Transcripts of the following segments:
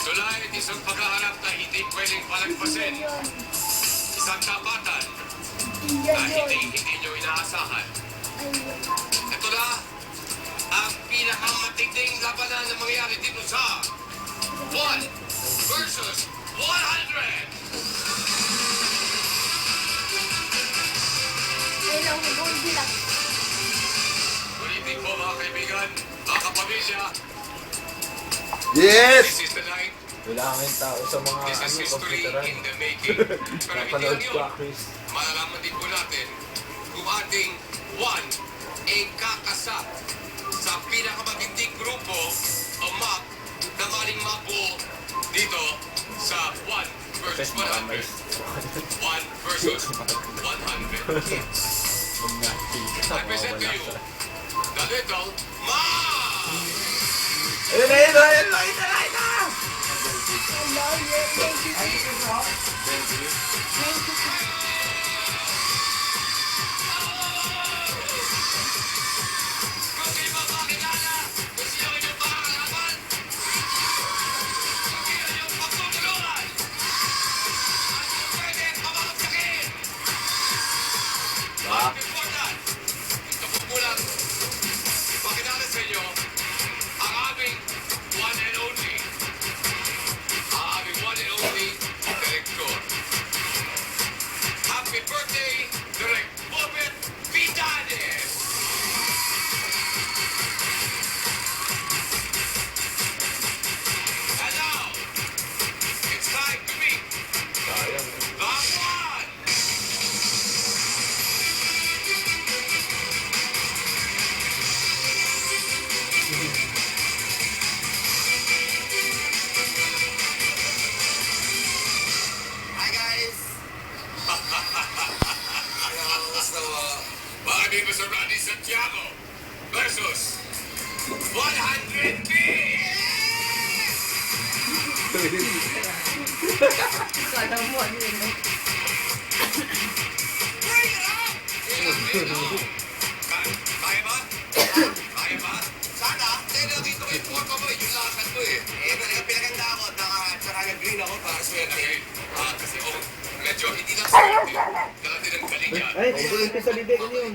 Tonight, isang paghaharap na hindi pwedeng palagpasin. Isang tapatan na hindi nyo inaasahan. Ito na ang pinakamatinding labanan na mangyayari dito sa 1 versus 100. Good evening po mga kaibigan, mga kapamilya. Yes! This is the night. Kailangan tao sa mga This is history computeran. in the making. Pero hindi Napanood lang ko, yun. Chris. Malalaman din po natin kung ating one ay kakasa sa pinakamatinding grupo o map na maling mabuo dito sa 1 versus 100. 1 versus 100 kids. I present to you the little Mom! Ayun na, ayun na, ayun na, ayun na, ayun na! Kung di ba makilala, kung sino inyong makakalaban, kung sino inyong pagtutulungan, at kung pwede pamakapsakin. Ah. Before that, ito po mulang pakilala sa inyo ang aming one and only, director. Happy birthday, Direk Bobet Vidanes! And now, it's time to meet Sayang. the one! Hi guys! So, Mga dito sa Rodney Santiago versus 100 Kids! Bring it up! Kaya ba? Kaya ba? sana, Nakita ko yung photo mo, yung lakad mo eh. talaga pinaganda ako at tsaka nag-green ako para swerte. Kasi medyo hindi lang swerte. Dala din ang galing yan. Ay, umpisa sa bibig, ano yun?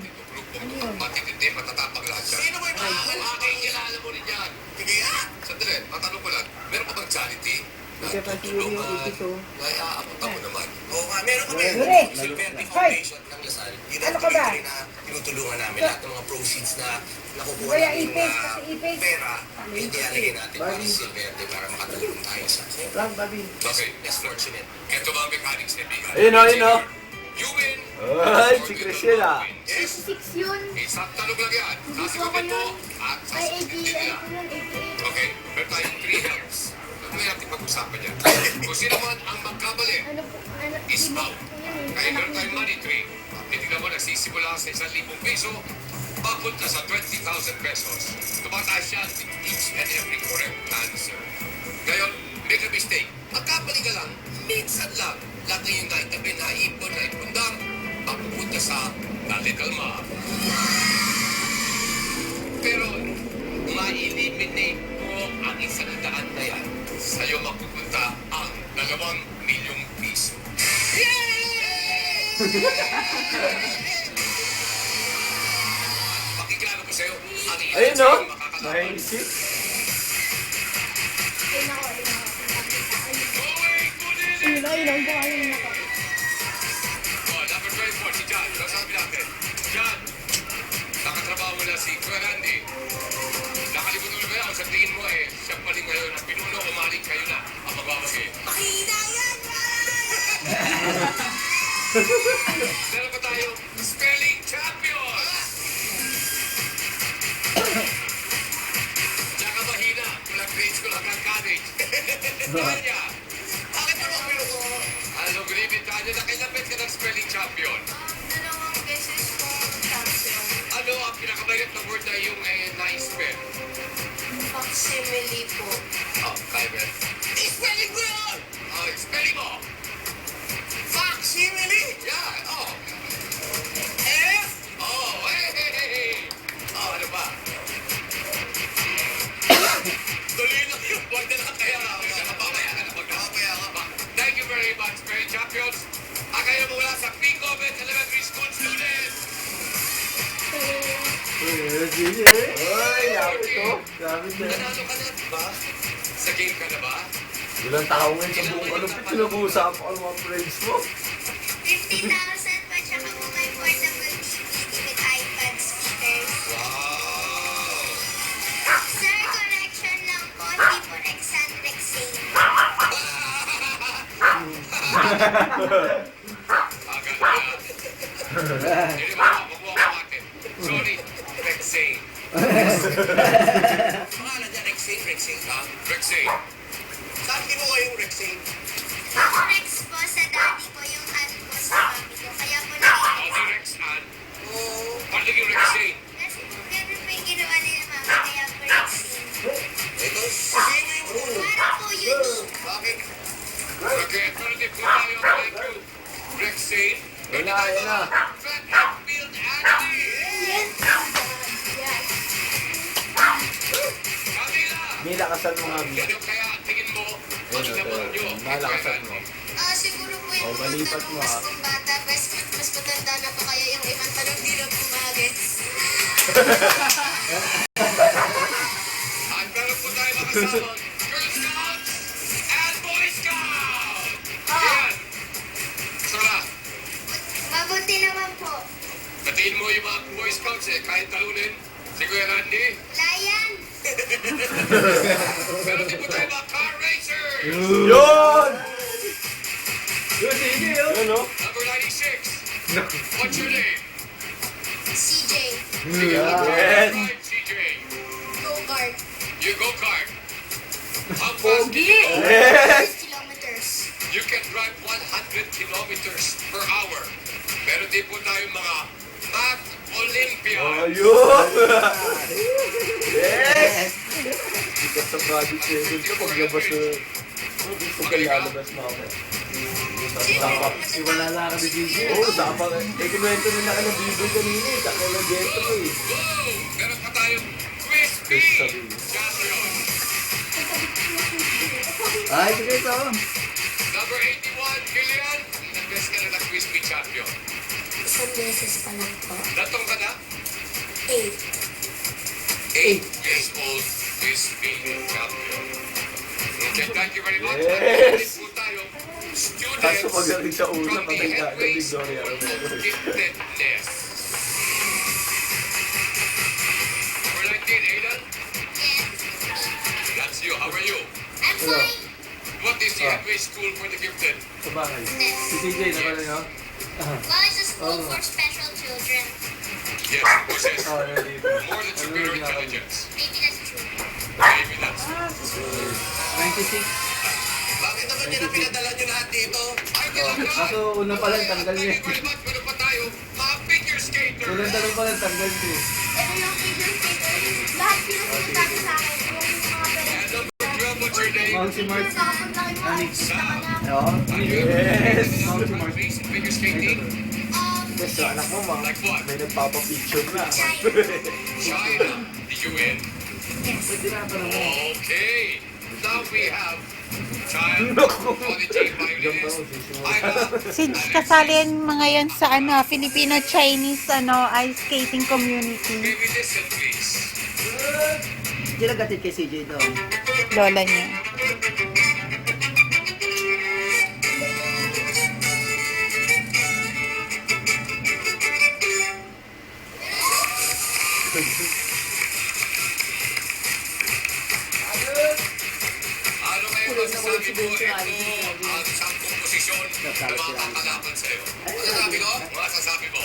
Matitindi, matatapag lahat yan. Sino ba yung pangalan? Makikilala mo rin yan. Sige ah! Sandali, matanong ko lang. Meron ka bang charity? Kasi pa si Yuri yung ipis, oh. Ay, aapunta mo naman. Oo nga, meron kami. Yuri! Silverde Foundation ng Lasal. Yun ang Ano ka ba? tuloy na tinutulungan namin. Lahat ng mga proceeds na nakukuha Kaya namin ipis, na kasi ipis. pera, hindi alagay natin para sa Silverde para makatulong tayo sa Lang, Babi. Okay, less fortunate. ito ba ang mechanics na bigay? Ayun, oh, ayun, oh. You win! Ay, si Chrisela. Yes! 6 yun. Isang talog lang yan. Sasagutin mo at Ay, sasagutin 80. nila. Ano yun? 88. Okay, meron tayong 3 helps. Huwag na natin pag-usapan yan. Kung sino man ang magkabali, Ano po? Ano? is out. Ayun, Kaya anak meron tayong ni- money tree. Titignan mo, nagsisimula sa 1,000 piso, papunta sa 20,000 pesos. Tumataas yan in each and every correct answer. Ngayon, make a mistake. Magkabali ka lang, minsan lang. Lahat na yung naitabi, naipon, naipundang, papupunta sa The Little Mom. Pero, ma-eliminate mo ang 100 na yan. Sa'yo mapupunta ang 2,000,000 piso. Makikilala ko sa'yo, ang ilan Ayun, no? sa'yo makakalaban. 96. Ayun ako, ayun ako. Going to the Ayun, ayun, ayun, ayun ako. Oh, number 24, si John. Ano sabi natin? John, nakatrabaho na si Kuya Randy. Nakalimutan mo ba yan? Sa tingin mo eh, siya pa rin ngayon ang pinuno, umaling kayo na ang magbabagi. Mahina yan! Meron pa tayo, spelling champion! Tsaka mahina, walang grades ko lang ang college. Tanya, Bakit naman pinuko? ano, good evening, Tanya. Nakailan ka ng spelling champion? Dalawang beses po champion. Ano ang pinakamahirap na word na yung na-spell? Facsimile po. Oh, kaya ba? Spelling ko yun! Oh, spelling mo! Facsimile! Yeah, oh. F! Oh, hey, hey, hey, hey. Oh, ano ba? Robert Elementary School students. Sige. Uy, lapit to. Lapit na. Nanalo ka na ba? Sa game ka na ba? Ilang tao ngayon sa buong ano, pinag-uusap ko ang mga friends mo. 50,000 pa tsaka po may portable DVD with iPad speakers. Wow! Sir, correction lang po, hindi po Rexane. Agad na. Hindi mo makukuha ko natin. Sorry, Rexane. Pangalan niya, Rexane. Ha? Rexane. Saan kinuha yung Rexane? Rex po sa daddy ko, yung ano po sa mami ko. Kaya po O naging di Rexan. Paano yung Rexane? kasi po ganun po yung ginawa nila mami, kaya po Rexane. Ito, sabihin mo yung Para po unique. Bakit? Okay, pero di po tayo thank you. Rexane. Wala, yan na. Track and field Andy. Yes, yes. Camila. Nilakasan mo nga, Mi. Ano kaya ang tingin mo? Ano naman nyo? Malakasan mo. Siguro po yung Oh, malipat mo, mas ah. kung bata, mas matanda na po kaya yung ibang tanong di na po magets. At meron po tayo mga kasama. Girl Scouts and Boy Scouts. Yan. Sara, Mabuti naman po. batiin mo yung mga Boy Scouts kahit talunin. Si Kuya Randy. Layan! Meron din po tayo mga car racers. Yun! Yun, sige, yun. Yun, no? Number 96. What's your name? CJ. Sige, Yes. right, CJ. Go-kart. You go kart. How fast can you go? Yes! 5 kilometers. You can drive 100 kilometers per hour. Meron din po tayong mga Math Olympians. Ayun! Yes! Sikat sa project season ko, paglabas na... Gusto ka lalabas mo ako. Wala na kami dito. Oo, dapat. Eh, kinuwento nila ka ng video kanina eh. Taka na dito eh. Whoa! Meron pa tayong Quiz B champion. Ay, sige ito. Number 81, Kilian. Nag-best ka na ng Quiz B champion. Isang beses pa lang po. Natong ka na? 8. 8 years old Quiz B champion. Okay, thank you very much. Yes! At po tayo, students Kaso magaling sa una, from the patay ka agad ni headways Gloria for Romero. giftedness. Number 19, Aidan. Yes. That's you. How are you? I'm fine. What is the headway school for the gifted? Sa bahay. Si TJ na pala nyo? Well, it's a school for special children. Yes, possess Oo, yun dito. more than superior intelligence. Maybe that's true. Maybe that's 96. Bakit naman yan ang pinadala nyo lahat dito? Ay, kailangan! Kaso una pa lang, tanggal niya. Thank you very much. Meron pa tayo, mga figure skater. Unang tanong pa lang, tanggal niya. Ito yung figure skater. Lahat sila sinasabi sa akin. Yung mga And number 12, what's your name? Mahal si Mark. Nakapunta kayo mga artista ka na. Oo. Yes! Number 3, figure skating. Yes, so anak mo, ma. Like what? May nagpapapicture na. China. Did you win? Pwede na pa naman. Okay. Now we have child Naku. quality violinist. Kasali mga yan sa Filipino-Chinese ice skating community. May we listen, please. Hindi nag-atid kay CJ daw. Lola niya. Ano kayo masasabi mo ito ang 10 posisyon na makakalaban sa'yo? Masasabi ko? Masasabi mo.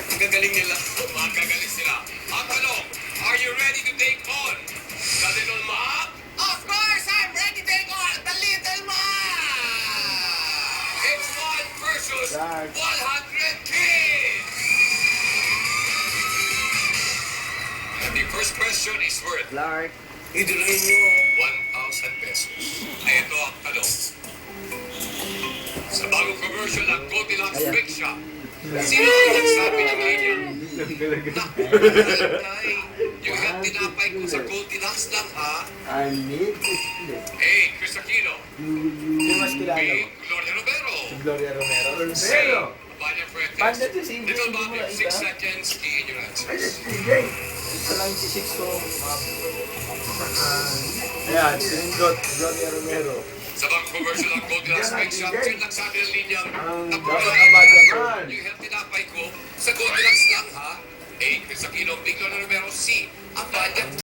Ang gagaling nila. Magagaling sila. Ang tanong, are you ready to take on the Little Map? Of course, I'm ready to take on the Little Man! It's 1 versus Right. 100 kids! And the first question is worth Clark. Idulayin nyo. 1,000 pesos. Ito ang tanong. Sa bagong commercial ng Goldilocks Bake Shop, sino ang nagsabi ng ganyan? Nay, yung yung tinapay ko sa Goldilocks lang ha? I need to sleep. A. Chris Aquino. Hindi mas kilala B. mo. Gloria Romero. Si Gloria Romero. C. Banyak Fuentes. Bandit si CJ, Little hindi mo Bobby, 6 nakita. seconds. Key in your answer. Isa lang si Sixto. Ayan, sinindot. Johnny Romero. Sa bagong commercial ang Goldilocks Bake Shop, yun nagsabi ng linyang Ang tapunan. dapat abad naman. Yung healthy napay ko, sa Goldilocks lang ha. A, sa kilong biglo na numero C, ang badyak